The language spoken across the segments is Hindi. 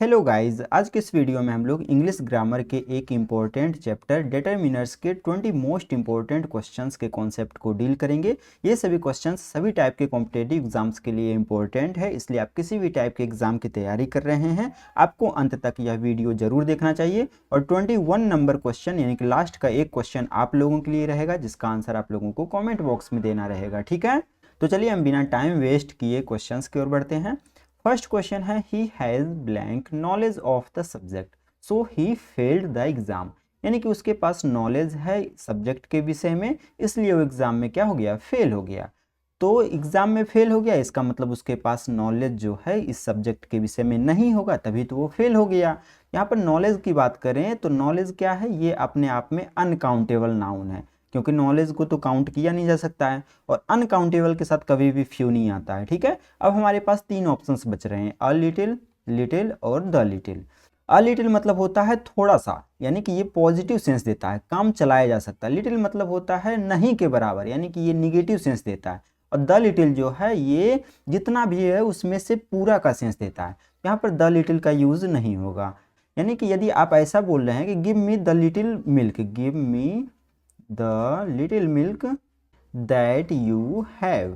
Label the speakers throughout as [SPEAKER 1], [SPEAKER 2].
[SPEAKER 1] हेलो गाइस, आज के इस वीडियो में हम लोग इंग्लिश ग्रामर के एक इम्पॉर्टेंट चैप्टर डिटरमिनर्स के 20 मोस्ट इम्पॉर्टेंट क्वेश्चंस के कॉन्सेप्ट को डील करेंगे। ये सभी क्वेश्चंस सभी टाइप के कॉम्पिटेटिव एग्जाम्स के लिए इम्पॉर्टेंट है, इसलिए आप किसी भी टाइप के एग्जाम की तैयारी कर रहे हैं आपको अंत तक यह वीडियो जरूर देखना चाहिए। और 21 नंबर क्वेश्चन यानी कि लास्ट का एक क्वेश्चन आप लोगों के लिए रहेगा, जिसका आंसर आप लोगों को कॉमेंट बॉक्स में देना रहेगा। ठीक है, तो चलिए हम बिना टाइम वेस्ट किए क्वेश्चन की ओर बढ़ते हैं। फर्स्ट क्वेश्चन है he has blank knowledge of the subject so he failed the exam, यानी कि उसके पास नॉलेज है सब्जेक्ट के विषय में, इसलिए वो एग्जाम में क्या हो गया, फेल हो गया। तो एग्जाम में फेल हो गया, इसका मतलब उसके पास नॉलेज जो है इस सब्जेक्ट के विषय में नहीं होगा, तभी तो वो फेल हो गया। यहाँ पर नॉलेज की बात करें तो नॉलेज क्या है, ये अपने आप में अनकाउंटेबल नाउन है, क्योंकि नॉलेज को तो काउंट किया नहीं जा सकता है और अनकाउंटेबल के साथ कभी भी फ्यू नहीं आता है। ठीक है, अब हमारे पास तीन ऑप्शंस बच रहे हैं, अ लिटिल, लिटिल और द लिटिल। अ लिटिल मतलब होता है थोड़ा सा, यानी कि ये पॉजिटिव सेंस देता है, काम चलाया जा सकता है। लिटिल मतलब होता है नहीं के बराबर, यानी कि ये निगेटिव सेंस देता है। और द लिटिल जो है ये जितना भी है उसमें से पूरा का सेंस देता है। यहाँ पर द लिटिल का यूज नहीं होगा, यानी कि यदि आप ऐसा बोल रहे हैं कि give me the little milk, give me the little milk that you have,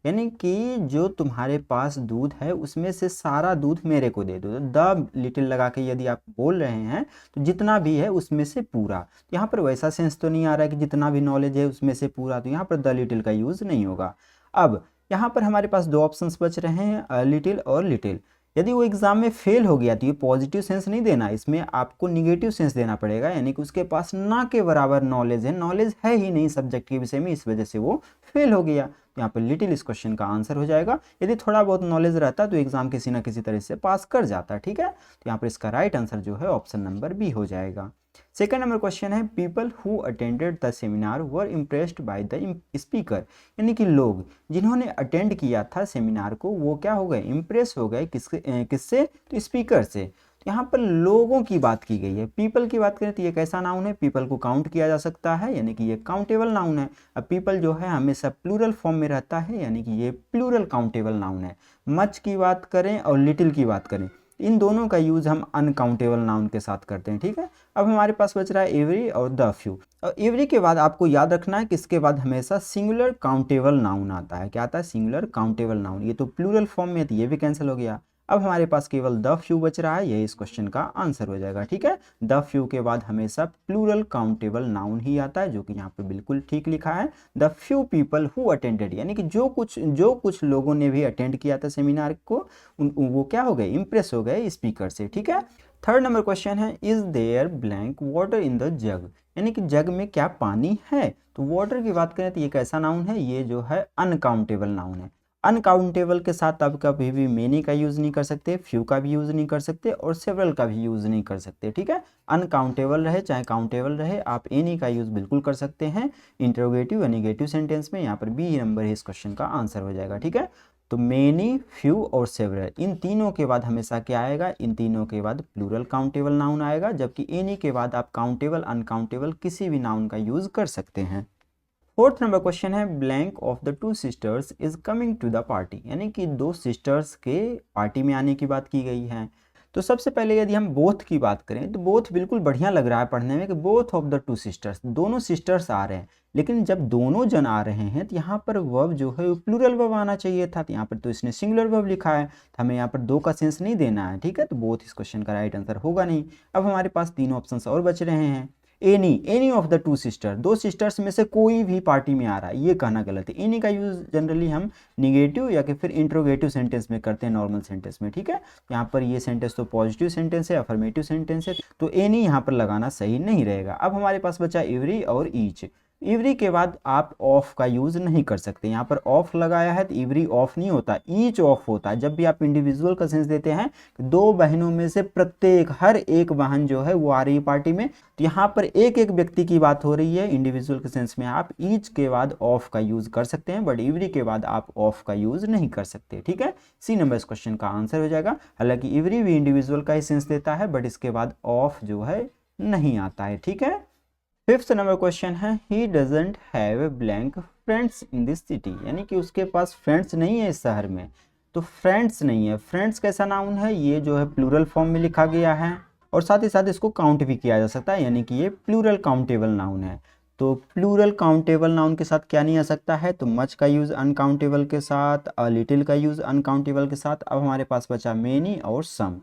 [SPEAKER 1] यानी कि जो तुम्हारे पास दूध है उसमें से सारा दूध मेरे को दे दो। द लिटिल लगा के यदि आप बोल रहे हैं तो जितना भी है उसमें से पूरा, तो यहाँ पर वैसा सेंस तो नहीं आ रहा है कि जितना भी नॉलेज है उसमें से पूरा, तो यहाँ पर द लिटिल का यूज नहीं होगा। अब यहाँ पर हमारे पास दो ऑप्शंस बच रहे हैं, लिटिल और लिटिल। यदि वो एग्जाम में फेल हो गया तो ये पॉजिटिव सेंस नहीं देना, इसमें आपको निगेटिव सेंस देना पड़ेगा, यानी कि उसके पास ना के बराबर नॉलेज है, नॉलेज है ही नहीं सब्जेक्ट के विषय में, इस वजह से वो फेल हो गया। तो यहाँ पर लिटिल इस क्वेश्चन का आंसर हो जाएगा। यदि थोड़ा बहुत नॉलेज रहता तो एग्जाम किसी ना किसी तरह से पास कर जाता। ठीक है, तो यहाँ पर इसका राइट आंसर जो है ऑप्शन नंबर बी हो जाएगा। सेकेंड नंबर क्वेश्चन है people who attended the seminar were impressed by the speaker, यानी कि लोग जिन्होंने अटेंड किया था सेमिनार को वो क्या हो गए, इम्प्रेस हो गए किससे, तो स्पीकर से। तो यहाँ पर लोगों की बात की गई है, पीपल की बात करें तो ये कैसा नाउन है, पीपल को काउंट किया जा सकता है, यानी कि ये काउंटेबल नाउन है। अब पीपल जो है हमेशा प्लूरल फॉर्म में रहता है, यानी कि ये प्लूरल काउंटेबल नाउन है। मच की बात करें और लिटिल की बात करें, इन दोनों का यूज हम अनकाउंटेबल नाउन के साथ करते हैं। ठीक है, अब हमारे पास बच रहा है एवरी और द फ्यू। और एवरी के बाद आपको याद रखना है कि इसके बाद हमेशा सिंगुलर काउंटेबल नाउन आता है। क्या आता है, सिंगुलर काउंटेबल नाउन। ये तो प्लूरल फॉर्म में है तो ये भी कैंसिल हो गया। अब हमारे पास केवल द फ्यू बच रहा है, यही इस क्वेश्चन का आंसर हो जाएगा। ठीक है, द फ्यू के बाद हमेशा प्लूरल काउंटेबल नाउन ही आता है, जो कि यहाँ पे बिल्कुल ठीक लिखा है। The few people who attended, यानी कि जो कुछ लोगों ने भी अटेंड किया था सेमिनार को, वो क्या हो गए, इंप्रेस हो गए स्पीकर से। ठीक है, थर्ड नंबर क्वेश्चन है is there blank water in the jug, यानी कि जग में क्या पानी है। तो वाटर की बात करें तो ये कैसा नाउन है, ये जो है अनकाउंटेबल नाउन है। अनकाउंटेबल के साथ आप कभी भी मेनी का यूज नहीं कर सकते, फ्यू का भी यूज नहीं कर सकते और सेवरल का भी यूज नहीं कर सकते। ठीक है, अनकाउंटेबल रहे चाहे काउंटेबल रहे, आप एनी का यूज बिल्कुल कर सकते हैं इंटरोगेटिव या नेगेटिव सेंटेंस में। यहाँ पर बी नंबर ही इस क्वेश्चन का आंसर हो जाएगा। ठीक है, तो मेनी, फ्यू और सेवरल, इन तीनों के बाद हमेशा क्या आएगा, इन तीनों के बाद प्लूरल काउंटेबल नाउन आएगा, जबकि एनी के बाद आप काउंटेबल अनकाउंटेबल किसी भी नाउन का यूज कर सकते हैं। फोर्थ नंबर क्वेश्चन है blank of the two sisters is coming to the party, यानी कि दो सिस्टर्स के पार्टी में आने की बात की गई है। तो सबसे पहले यदि हम बोथ की बात करें तो बोथ बिल्कुल बढ़िया लग रहा है पढ़ने में कि both of the two sisters, दोनों सिस्टर्स आ रहे हैं। लेकिन जब दोनों जन आ रहे हैं तो यहाँ पर वर्ब जो है वो प्लूरल वर्ब आना चाहिए था, तो यहाँ पर तो इसने सिंगुलर वर्ब लिखा है, तो हमें यहाँ पर दो का सेंस नहीं देना है। ठीक है, तो बोथ इस क्वेश्चन का राइट आंसर होगा नहीं। अब हमारे पास तीन ऑप्शन और बच रहे हैं, any of the to sister, दो सिस्टर्स में से कोई भी पार्टी में आ रहा है, ये कहना गलत है। एनी का यूज जनरली हम निगेटिव या कि फिर इंट्रोगेटिव सेंटेंस में करते हैं, नॉर्मल सेंटेंस में। ठीक है, यहाँ पर ये सेंटेंस तो पॉजिटिव सेंटेंस है, अफर्मेटिव सेंटेंस है, तो एनी यहाँ पर लगाना सही नहीं रहेगा। अब हमारे पास बचा एवरी और ईच। इवरी के बाद आप ऑफ का यूज नहीं कर सकते, यहाँ पर ऑफ लगाया है तो इवरी ऑफ नहीं होता, ईच ऑफ होता है। जब भी आप इंडिविजुअल का सेंस देते हैं दो बहनों में से प्रत्येक, हर एक बहन जो है वो आ रही है पार्टी में, तो यहाँ पर एक एक व्यक्ति की बात हो रही है। इंडिविजुअल के सेंस में आप ईच के बाद ऑफ का यूज कर सकते हैं, बट इवरी के बाद आप ऑफ का यूज नहीं कर सकते। ठीक है, सी नंबर इस क्वेश्चन का आंसर हो जाएगा। हालांकि इवरी भी इंडिविजुअल का ही सेंस देता है, बट इसके बाद ऑफ जो है नहीं आता है। ठीक है, फिफ्थ नंबर क्वेश्चन है he doesn't have blank friends in this city, यानी कि उसके पास फ्रेंड्स नहीं है इस शहर में। तो फ्रेंड्स नहीं है। फ्रेंड्स कैसा नाउन है, ये जो है प्लूरल फॉर्म में लिखा गया है और साथ ही साथ इसको काउंट भी किया जा सकता है, यानी कि ये प्लूरल काउंटेबल नाउन है। तो प्लूरल काउंटेबल नाउन के साथ क्या नहीं आ सकता है, तो मच का यूज़ अनकाउंटेबल के साथ, अ लिटिल का यूज़ अनकाउंटेबल के साथ। अब हमारे पास बचा मेनी और some.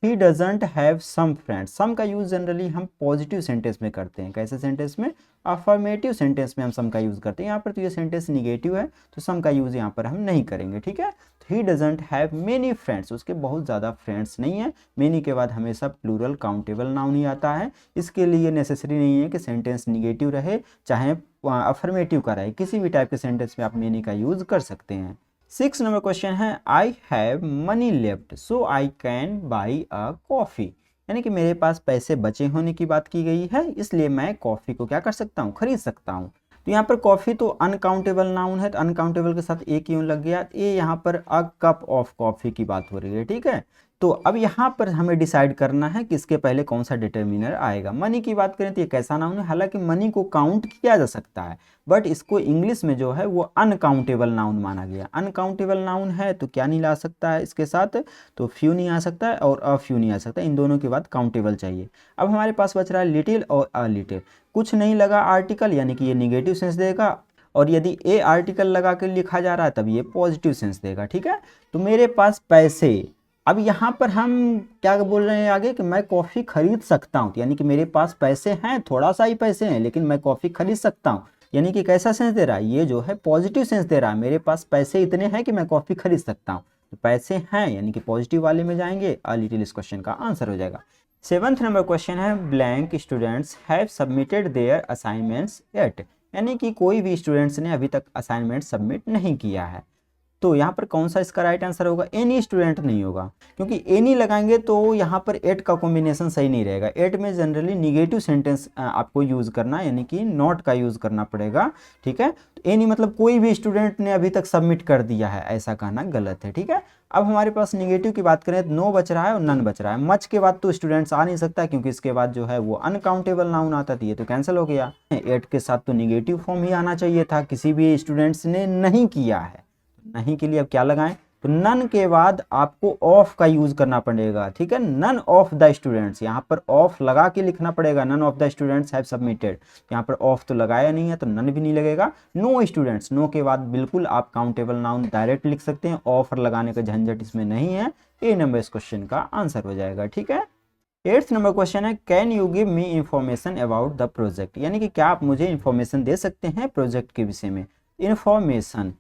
[SPEAKER 1] He doesn't have some friends. Some का यूज़ जनरली हम पॉजिटिव सेंटेंस में करते हैं। कैसे सेंटेंस में, अफर्मेटिव सेंटेंस में हम सम का यूज़ करते हैं। यहाँ पर तो ये सेंटेंस निगेटिव है तो सम का यूज़ यहाँ पर हम नहीं करेंगे, ठीक है। तो ही डजेंट हैव मेनी फ्रेंड्स, उसके बहुत ज़्यादा फ्रेंड्स नहीं है। मेनी के बाद हमेशा प्लूरल काउंटेबल नाउन ही आता है। इसके लिए नेसेसरी नहीं है कि सेंटेंस निगेटिव रहे चाहे अफर्मेटिव का रहे, किसी भी टाइप के सेंटेंस में आप मेनी का यूज़ कर सकते हैं। 6 नंबर क्वेश्चन है, I have money left so I can buy a coffee. यानी कि मेरे पास पैसे बचे होने की बात की गई है, इसलिए मैं कॉफ़ी को क्या कर सकता हूँ, खरीद सकता हूँ। तो यहाँ पर कॉफ़ी तो अनकाउंटेबल नाउन है, तो अनकाउंटेबल के साथ ए क्यों लग गया, ये यहाँ पर अ कप ऑफ कॉफ़ी की बात हो रही है, ठीक है। तो अब यहाँ पर हमें डिसाइड करना है कि इसके पहले कौन सा डिटर्मिनर आएगा। मनी की बात करें तो ये कैसा नाउन है, हालांकि मनी को काउंट किया जा सकता है बट इसको इंग्लिश में जो है वो अनकाउंटेबल नाउन माना गया। अनकाउंटेबल नाउन है तो क्या नहीं ला सकता है इसके साथ, तो फ्यू नहीं आ सकता है और अ फ्यू नहीं आ सकता, इन दोनों के बाद काउंटेबल चाहिए। अब हमारे पास बच रहा है लिटिल और अ लिटिल। कुछ नहीं लगा आर्टिकल, यानी कि ये निगेटिव सेंस देगा, और यदि ए आर्टिकल लगा के लिखा जा रहा है तब ये पॉजिटिव सेंस देगा, ठीक है। तो मेरे पास पैसे, अब यहाँ पर हम क्या बोल रहे हैं आगे कि मैं कॉफ़ी खरीद सकता हूँ, यानी कि मेरे पास पैसे हैं, थोड़ा सा ही पैसे हैं लेकिन मैं कॉफ़ी खरीद सकता हूँ। यानी कि कैसा सेंस दे रहा है, ये जो है पॉजिटिव सेंस दे रहा है, मेरे पास पैसे इतने हैं कि मैं कॉफ़ी खरीद सकता हूँ। तो पैसे हैं यानी कि पॉजिटिव वाले में जाएंगे, अ लिटिल इस क्वेश्चन का आंसर हो जाएगा। 7th नंबर क्वेश्चन है, blank students have submitted there assignments yet. यानी कि कोई भी स्टूडेंट्स ने अभी तक असाइनमेंट सबमिट नहीं किया है। तो यहाँ पर कौन सा इसका राइट आंसर होगा, एनी स्टूडेंट नहीं होगा, क्योंकि एनी लगाएंगे तो यहाँ पर एट का कॉम्बिनेशन सही नहीं रहेगा। एट में जनरली निगेटिव सेंटेंस आपको यूज़ करना, यानी कि नॉट का यूज़ करना पड़ेगा, ठीक है। तो एनी मतलब कोई भी स्टूडेंट ने अभी तक सबमिट कर दिया है, ऐसा कहना गलत है, ठीक है। अब हमारे पास निगेटिव की बात करें तो नो बच रहा है और नन बच रहा है। मच के बाद तो स्टूडेंट्स आ नहीं सकता क्योंकि इसके बाद जो है वो अनकाउंटेबल नाउन आता था, ये तो कैंसिल हो गया। एट के साथ तो निगेटिव फॉर्म ही आना चाहिए था, किसी भी स्टूडेंट्स ने नहीं किया है। नहीं के लिए अब क्या लगाएं, तो नन के बाद आपको ऑफ का यूज करना पड़ेगा, ठीक है। नन ऑफ द स्टूडेंट्स, यहाँ पर ऑफ लगा के लिखना पड़ेगा, none of the students have submitted. यहाँ पर ऑफ तो लगाया नहीं है तो नन भी नहीं लगेगा। नो स्टूडेंट्स, नो के बाद बिल्कुल आप काउंटेबल नाउन डायरेक्ट लिख सकते हैं, ऑफ लगाने का झंझट इसमें नहीं है। ए नंबर इस क्वेश्चन का आंसर हो जाएगा, ठीक है। 8th नंबर क्वेश्चन है, can you give me information about the project. यानी कि क्या आप मुझे इंफॉर्मेशन दे सकते हैं प्रोजेक्ट के विषय में। इंफॉर्मेशन,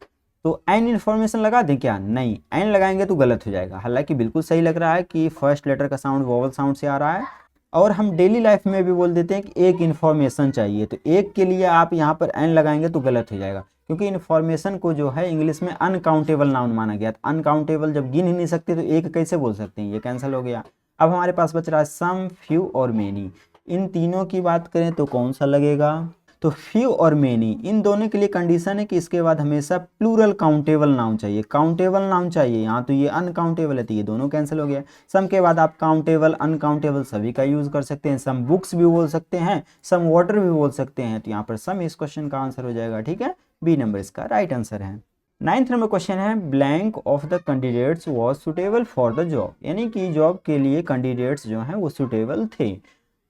[SPEAKER 1] तो एन इन्फॉर्मेशन लगा दें क्या, नहीं, एन लगाएंगे तो गलत हो जाएगा। हालांकि बिल्कुल सही लग रहा है कि फर्स्ट लेटर का साउंड वोवल साउंड से आ रहा है, और हम डेली लाइफ में भी बोल देते हैं कि एक इन्फॉर्मेशन चाहिए, तो एक के लिए आप यहाँ पर एन लगाएंगे तो गलत हो जाएगा, क्योंकि इन्फॉर्मेशन को जो है इंग्लिश में अनकाउंटेबल नाउन माना गया। अनकाउंटेबल जब गिन ही नहीं सकते तो एक कैसे बोल सकते हैं, ये कैंसिल हो गया। अब हमारे पास बच रहा है सम, फ्यू और मेनी। इन तीनों की बात करें तो कौन सा लगेगा, तो फ्यू और मेनी, इन दोनों के लिए कंडीशन है कि इसके बाद हमेशा प्लूरल काउंटेबल नाउन चाहिए, काउंटेबल नाउन चाहिए। यहाँ तो ये अनकाउंटेबल है तो ये दोनों कैंसिल हो गया। सम के बाद आप काउंटेबल अनकाउंटेबल सभी का यूज कर सकते हैं, सम बुक्स भी बोल सकते हैं, सम वाटर भी बोल सकते हैं, तो यहाँ पर सम इस क्वेश्चन का आंसर हो जाएगा, ठीक है। बी नंबर इसका राइट आंसर है। 9th नंबर क्वेश्चन है, blank of the candidates was suitable for the job. यानी कि जॉब के लिए कैंडिडेट्स जो हैं वो सुटेबल थे।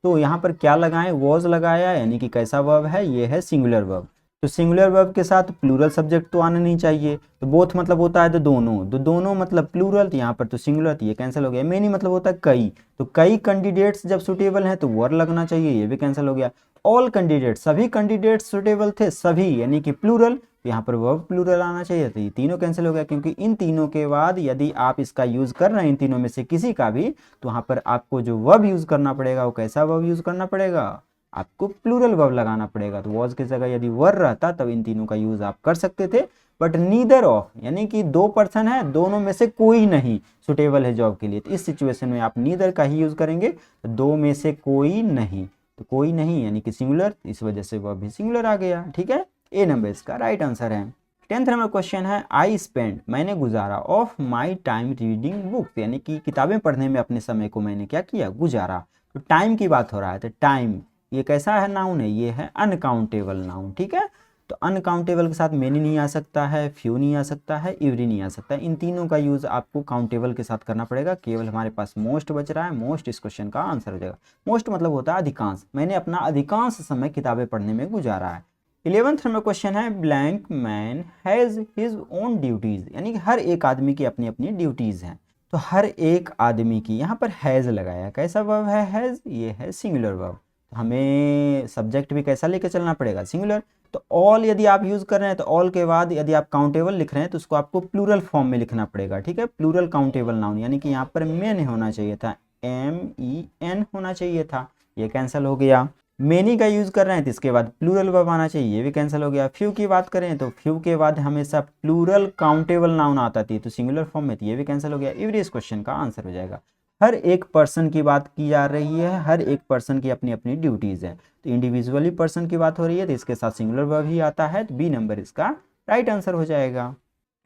[SPEAKER 1] तो यहाँ पर क्या लगाएं, वॉज लगाया, यानी कि कैसा वर्ब है, ये है सिंगुलर वर्ब। तो सिंगुलर वर्ब के साथ प्लूरल सब्जेक्ट तो आना नहीं चाहिए, तो बोथ मतलब होता है तो दोनों, तो दोनों मतलब प्लूरल, तो यहाँ पर तो सिंगुलर, तो ये कैंसिल हो गया। मेनी मतलब होता है कई, तो कई कैंडिडेट्स जब सुटेबल हैं तो वर लगना चाहिए, ये भी कैंसिल हो गया। ऑल कैंडिडेट, सभी कैंडिडेट्स सुटेबल थे, सभी यानी कि प्लूरल, यहाँ पर वर्ब प्लूरल आना चाहिए, तो ये तीनों कैंसिल हो गया, क्योंकि इन तीनों के बाद यदि आप इसका यूज कर रहे हैं इन तीनों में से किसी का भी, तो वहाँ पर आपको जो वर्ब यूज करना पड़ेगा वो कैसा वर्ब यूज करना पड़ेगा, आपको प्लूरल वर्ब लगाना पड़ेगा। तो वॉज की जगह यदि वर रहता तब इन तीनों का यूज आप कर सकते थे, बट नीदर ऑफ, यानी कि दो पर्सन है, दोनों में से कोई नहीं सुटेबल है जॉब के लिए, तो इस सिचुएशन में आप नीदर का ही यूज करेंगे, तो दो में से कोई नहीं, तो कोई नहीं यानी कि सिंगुलर, इस वजह से वर्ब भी सिंगुलर आ गया, ठीक है। ए नंबर इसका राइट आंसर है। 10th नंबर क्वेश्चन है, आई स्पेंड, मैंने गुजारा, of my time reading books. यानी कि किताबें पढ़ने में अपने समय को मैंने क्या किया, गुजारा। तो टाइम की बात हो रहा है, तो टाइम ये कैसा है नाउन है, ये है अनकाउंटेबल नाउन, ठीक है। तो अनकाउंटेबल के साथ मेनी नहीं आ सकता है, फ्यू नहीं आ सकता है, एवरी नहीं आ सकता है। इन तीनों का यूज़ आपको काउंटेबल के साथ करना पड़ेगा। केवल हमारे पास मोस्ट बच रहा है, मोस्ट इस क्वेश्चन का आंसर हो जाएगा। मोस्ट मतलब होता है अधिकांश, मैंने अपना अधिकांश समय किताबें पढ़ने में गुजारा है। 11th नंबर क्वेश्चन है blank man has his own duties, यानी कि हर एक आदमी की अपनी अपनी ड्यूटीज़ हैं। तो हर एक आदमी की, यहाँ पर हैज़ लगाया, कैसा वर्ब है हैज़, ये है सिंगुलर वर्ब। तो हमें सब्जेक्ट भी कैसा लेकर चलना पड़ेगा, सिंगुलर। तो ऑल यदि आप यूज़ कर रहे हैं तो ऑल के बाद यदि आप काउंटेबल लिख रहे हैं तो उसको आपको प्लूरल फॉर्म में लिखना पड़ेगा, ठीक है, प्लूरल काउंटेबल नाउन, यानी कि यहाँ पर मेन होना चाहिए था, MEN होना चाहिए था, ये कैंसिल हो गया। मेनी का यूज़ कर रहे हैं तो इसके बाद प्लूरल वर्ब आना चाहिए, ये भी कैंसिल हो गया। फ्यू की बात करें तो फ्यू के बाद हमेशा प्लूरल काउंटेबल नाउन आता थी, तो सिंगुलर फॉर्म में, तो ये भी कैंसिल हो गया। एवरी इस क्वेश्चन का आंसर हो जाएगा। हर एक पर्सन की बात की जा रही है, हर एक पर्सन की अपनी अपनी ड्यूटीज़ है, तो इंडिविजुअली पर्सन की बात हो रही है तो इसके साथ सिंगुलर वर्ब ही आता है, तो बी नंबर इसका राइट आंसर हो जाएगा।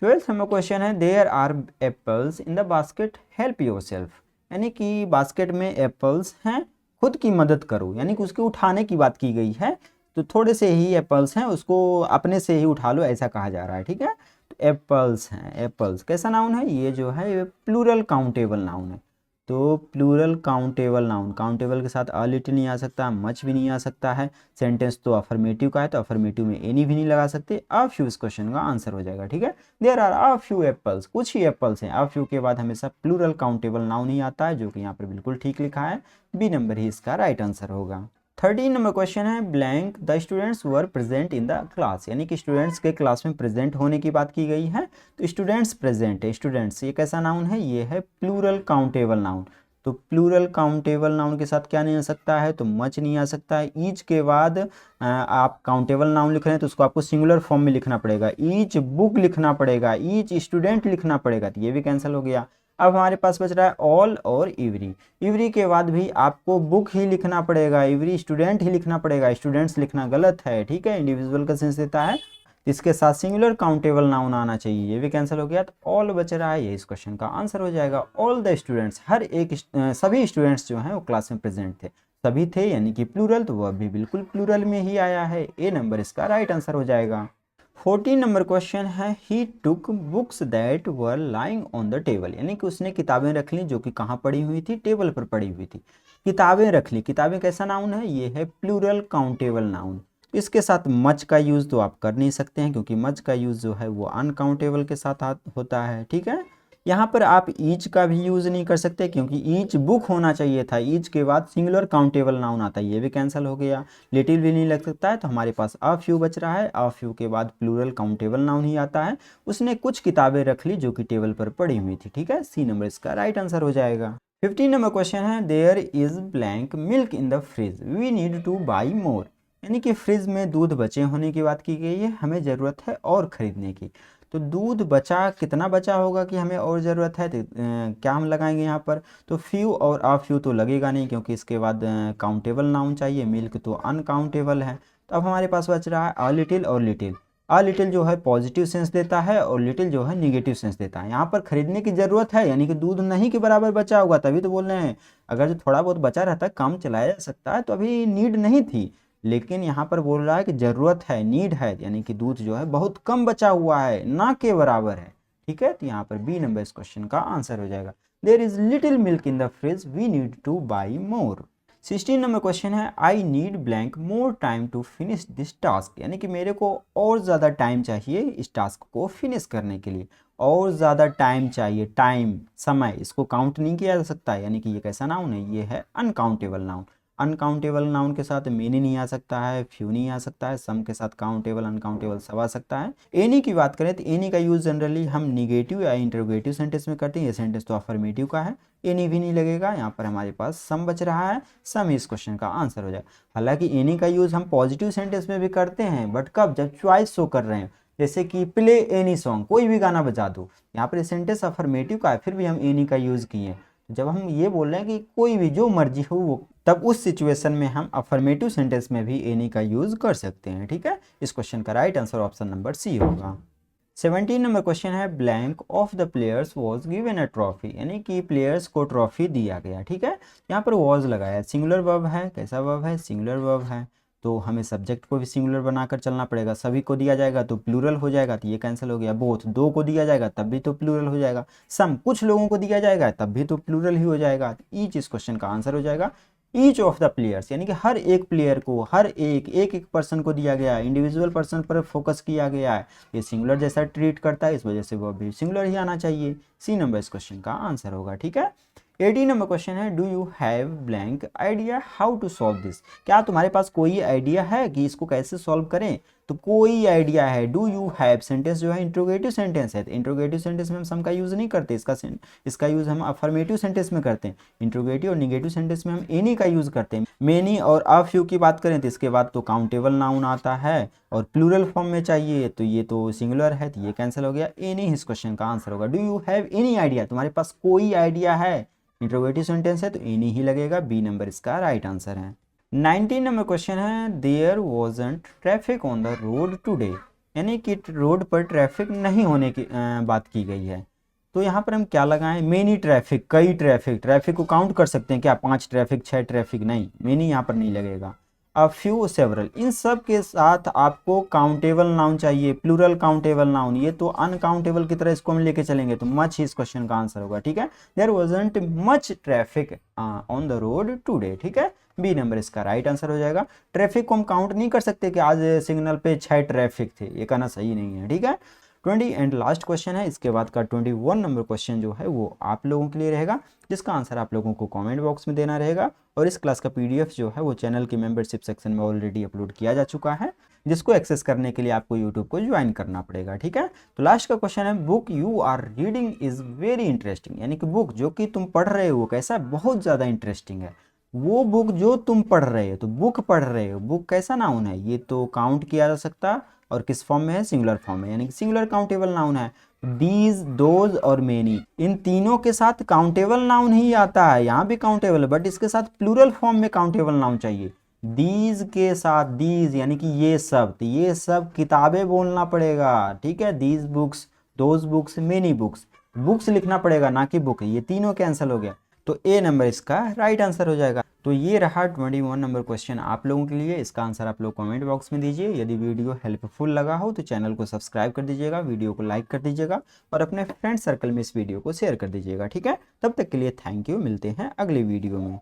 [SPEAKER 1] 12th नंबर क्वेश्चन है there are apples in the basket help yourself, यानी कि बास्केट में एप्पल्स हैं, खुद की मदद करो, यानी कि उसके उठाने की बात की गई है। तो थोड़े से ही एप्पल्स हैं, उसको अपने से ही उठा लो, ऐसा कहा जा रहा है, ठीक है। तो एप्पल्स हैं, एप्पल्स कैसा नाउन है, ये जो है ये प्लूरल काउंटेबल नाउन है। तो प्लूरल काउंटेबल नाउन, काउंटेबल के साथ अ लिटिल नहीं आ सकता, मच भी नहीं आ सकता है। सेंटेंस तो अफर्मेटिव का है, तो अफर्मेटिव में एनी भी नहीं लगा सकते। अ फ्यू इस क्वेश्चन का आंसर हो जाएगा, ठीक है। There are a few apples, कुछ ही एप्पल्स हैं। अ फ्यू के बाद हमेशा प्लूरल काउंटेबल नाउन ही आता है, जो कि यहाँ पर बिल्कुल ठीक लिखा है, बी नंबर ही इसका राइट आंसर होगा। 13 नंबर क्वेश्चन है blank the students were present in the class, यानी कि स्टूडेंट्स के क्लास में प्रेजेंट होने की बात की गई है। तो स्टूडेंट्स प्रेजेंट है, स्टूडेंट्स ये कैसा नाउन है, ये है प्लूरल काउंटेबल नाउन। तो प्लूरल काउंटेबल नाउन के साथ क्या नहीं आ सकता है, तो मच नहीं आ सकता है। ईच के बाद आप काउंटेबल नाउन लिख रहे हैं तो उसको आपको सिंगुलर फॉर्म में लिखना पड़ेगा, ईच बुक लिखना पड़ेगा, ईच स्टूडेंट लिखना पड़ेगा, तो ये भी कैंसिल हो गया। अब हमारे पास बच रहा है ऑल और एवरी। एवरी के बाद भी आपको बुक ही लिखना पड़ेगा, एवरी स्टूडेंट ही लिखना पड़ेगा, स्टूडेंट्स लिखना गलत है, ठीक है, इंडिविजुअल का सेंस देता है। इसके साथ सिंगुलर काउंटेबल नाउन आना चाहिए, ये भी कैंसिल हो गया। तो ऑल बच रहा है, ये इस क्वेश्चन का आंसर हो जाएगा। ऑल द स्टूडेंट्स, हर एक सभी स्टूडेंट्स जो हैं वो क्लास में प्रेजेंट थे, सभी थे, यानी कि प्लूरल, तो वह भी बिल्कुल प्लूरल में ही आया है, ए नंबर इसका राइट आंसर हो जाएगा। 14 नंबर क्वेश्चन है he took books that were lying on the table, यानी कि उसने किताबें रख ली जो कि कहाँ पड़ी हुई थी, टेबल पर पड़ी हुई थी। किताबें रख ली, किताबें कैसा नाउन है, ये है प्लूरल काउंटेबल नाउन। इसके साथ मच का यूज़ तो आप कर नहीं सकते हैं, क्योंकि मच का यूज़ जो है वो अनकाउंटेबल के साथ होता है, ठीक है। यहाँ पर आप ईच का भी यूज़ नहीं कर सकते, क्योंकि ईच बुक होना चाहिए था, ईच के बाद सिंगुलर काउंटेबल नाउन आता है, ये भी कैंसिल हो गया। लिटिल भी नहीं लग सकता है, तो हमारे पास अ फ्यू बच रहा है, अ फ्यू के बाद प्लूरल काउंटेबल नाउन ही आता है। उसने कुछ किताबें रख ली जो कि टेबल पर पड़ी हुई थी, ठीक है, सी नंबर इसका राइट आंसर हो जाएगा। 15 नंबर क्वेश्चन है there is blank milk in the fridge we need to buy more, यानी कि फ्रिज में दूध बचे होने की बात की गई है, हमें ज़रूरत है और ख़रीदने की। तो दूध बचा, कितना बचा होगा कि हमें और ज़रूरत है, तो क्या हम लगाएंगे यहाँ पर, तो फ्यू और अ फ्यू तो लगेगा नहीं, क्योंकि इसके बाद काउंटेबल नाउन चाहिए, मिल्क तो अनकाउंटेबल है। तो अब हमारे पास बच रहा है अ लिटिल और लिटिल। अ लिटिल जो है पॉजिटिव सेंस देता है और लिटिल जो है निगेटिव सेंस देता है। यहाँ पर खरीदने की ज़रूरत है, यानी कि दूध नहीं के बराबर बचा होगा, तभी तो बोल रहे हैं। अगर जो थोड़ा बहुत बचा रहता, काम चलाया जा सकता है, तो अभी नीड नहीं थी। लेकिन यहाँ पर बोल रहा है कि ज़रूरत है, नीड है, यानी कि दूध जो है बहुत कम बचा हुआ है, ना के बराबर है, ठीक है। तो यहाँ पर बी नंबर इस क्वेश्चन का आंसर हो जाएगा। There is little milk in the fridge we need to buy more. 16 number question है I need blank more time to finish this task, यानी कि मेरे को और ज़्यादा टाइम चाहिए इस टास्क को फिनिश करने के लिए। और ज़्यादा टाइम चाहिए, टाइम समय, इसको काउंट नहीं किया जा सकता, यानी कि ये कैसा नाउन है, ये है अनकाउंटेबल नाउन। अनकाउंटेबल नाउन के साथ मेनी नहीं आ सकता है, फ्यू नहीं आ सकता है, सम के साथ काउंटेबल अनकाउंटेबल सब आ सकता है। एनी की बात करें तो एनी का यूज़ जनरली हम निगेटिव या इंटरोगेटिव सेंटेंस में करते हैं, ये सेंटेंस तो अफर्मेटिव का है, एनी भी नहीं लगेगा। यहाँ पर हमारे पास सम बच रहा है, सम इस क्वेश्चन का आंसर हो जाएगा। हालांकि एनी का यूज़ हम पॉजिटिव सेंटेंस में भी करते हैं, बट कब, जब चॉइस शो कर रहे हैं, जैसे कि प्ले एनी सॉन्ग, कोई भी गाना बजा दो। यहाँ पर सेंटेंस अफर्मेटिव का है, फिर भी हम एनी का यूज़ किए। जब हम ये बोल रहे हैं कि कोई भी जो मर्जी हो वो, तब उस सिचुएशन में हम अफर्मेटिव सेंटेंस में भी एनी का यूज़ कर सकते हैं, ठीक है। इस क्वेश्चन का right answer option number C होगा। 17 नंबर क्वेश्चन है blank of the players was given a trophy, यानी कि प्लेयर्स को ट्रॉफी दिया गया, ठीक है। यहाँ पर वॉज लगाया, सिंगुलर वर्ब है, कैसा वर्ब है, सिंगुलर वर्ब है। तो हमें सब्जेक्ट को भी सिंगुलर बनाकर चलना पड़ेगा। सभी को दिया जाएगा तो प्लूरल हो जाएगा, तो ये कैंसिल हो गया। बोथ, दो को दिया जाएगा तब भी तो प्लूरल हो जाएगा। सम, कुछ लोगों को दिया जाएगा तब भी तो प्लूरल ही हो जाएगा। ईच इस क्वेश्चन का आंसर हो जाएगा ईच ऑफ द प्लेयर्स, यानी कि हर एक प्लेयर को, हर एक पर्सन को दिया गया है, इंडिविजुअल पर्सन पर फोकस किया गया है। ये सिंगुलर जैसा ट्रीट करता है, इस वजह से वो भी सिंगुलर ही आना चाहिए। सी नंबर इस क्वेश्चन का आंसर होगा। ठीक है, 18 नंबर क्वेश्चन है, do you have blank idea how to solve this. क्या तुम्हारे पास कोई आइडिया है कि इसको कैसे सॉल्व करें? तो कोई आइडिया है, डू यू हैव सेंटेंस जो है इंट्रोगेटिव सेंटेंस है, तो इंट्रोगेटिव सेंटेंस में हम सम का यूज नहीं करते, इसका यूज हम अफर्मेटिव सेंटेंस में करते हैं। इंट्रोगेटिव और निगेटिव सेंटेंस में हम एनी का यूज करते हैं। मेनी और अ फ्यू की बात करें तो इसके बाद तो काउंटेबल नाउन आता है और प्लूरल फॉर्म में चाहिए, तो ये तो सिंगुलर है, तो ये कैंसिल हो गया। एनी इस क्वेश्चन का आंसर होगा। Do you have any idea, तुम्हारे पास कोई आइडिया है, इंट्रोगेटिव सेंटेंस है तो एनी ही लगेगा। बी नंबर इसका राइट आंसर है। 19 नंबर क्वेश्चन है, there wasn't traffic on the road today, यानी कि रोड पर ट्रैफिक नहीं होने की बात की गई है। तो यहाँ पर हम क्या लगाएं? मेनी ट्रैफिक, कई ट्रैफिक। ट्रैफिक को काउंट कर सकते हैं क्या? 5 ट्रैफिक, 6 ट्रैफिक? नहीं, मेनी यहाँ पर नहीं लगेगा। अ फ्यू, सेवरल, इन सब के साथ आपको काउंटेबल नाउन चाहिए, प्लूरल काउंटेबल नाउन। ये तो अनकाउंटेबल की तरह इसको हम लेके चलेंगे, तो मच ही इस क्वेश्चन का आंसर होगा। ठीक है, there wasn't much traffic on the road today. ठीक है, बी नंबर इसका राइट आंसर हो जाएगा। ट्रैफिक को हम काउंट नहीं कर सकते कि आज सिग्नल पे 6 ट्रैफिक थे, ये कहना सही नहीं है। ठीक है, 20 एंड लास्ट क्वेश्चन है, इसके बाद का 21 नंबर क्वेश्चन जो है वो आप लोगों के लिए रहेगा, जिसका आंसर आप लोगों को कमेंट बॉक्स में देना रहेगा। और इस क्लास का पीडीएफ जो है वो चैनल की मेंबरशिप सेक्शन में ऑलरेडी अपलोड किया जा चुका है, जिसको एक्सेस करने के लिए आपको यूट्यूब को ज्वाइन करना पड़ेगा। ठीक है, तो लास्ट का क्वेश्चन है, book you are reading is very interesting, यानी कि बुक जो कि तुम पढ़ रहे हो कैसा है? बहुत ज़्यादा इंटरेस्टिंग है। वो बुक जो तुम पढ़ रहे हो, तो बुक पढ़ रहे हो, बुक कैसा नाउन है? ये तो काउंट किया जा सकता और किस फॉर्म में है? सिंगुलर फॉर्म में, यानी कि सिंगुलर काउंटेबल नाउन है। दीज, दोज और मेनी, इन तीनों के साथ काउंटेबल नाउन ही आता है। यहाँ भी काउंटेबल है बट इसके साथ प्लूरल फॉर्म में काउंटेबल नाउन चाहिए। दीज के साथ, दीज यानी कि ये सब, तो ये सब किताबें बोलना पड़ेगा। ठीक है, these books, those books, many books, books लिखना पड़ेगा ना कि बुक। ये तीनों कैंसिल हो गया, तो ए नंबर इसका राइट आंसर हो जाएगा। तो ये रहा 21 नंबर क्वेश्चन आप लोगों के लिए। इसका आंसर आप लोग कमेंट बॉक्स में दीजिए। यदि वीडियो हेल्पफुल लगा हो तो चैनल को सब्सक्राइब कर दीजिएगा, वीडियो को लाइक कर दीजिएगा और अपने फ्रेंड सर्कल में इस वीडियो को शेयर कर दीजिएगा। ठीक है, तब तक के लिए थैंक यू, मिलते हैं अगले वीडियो में।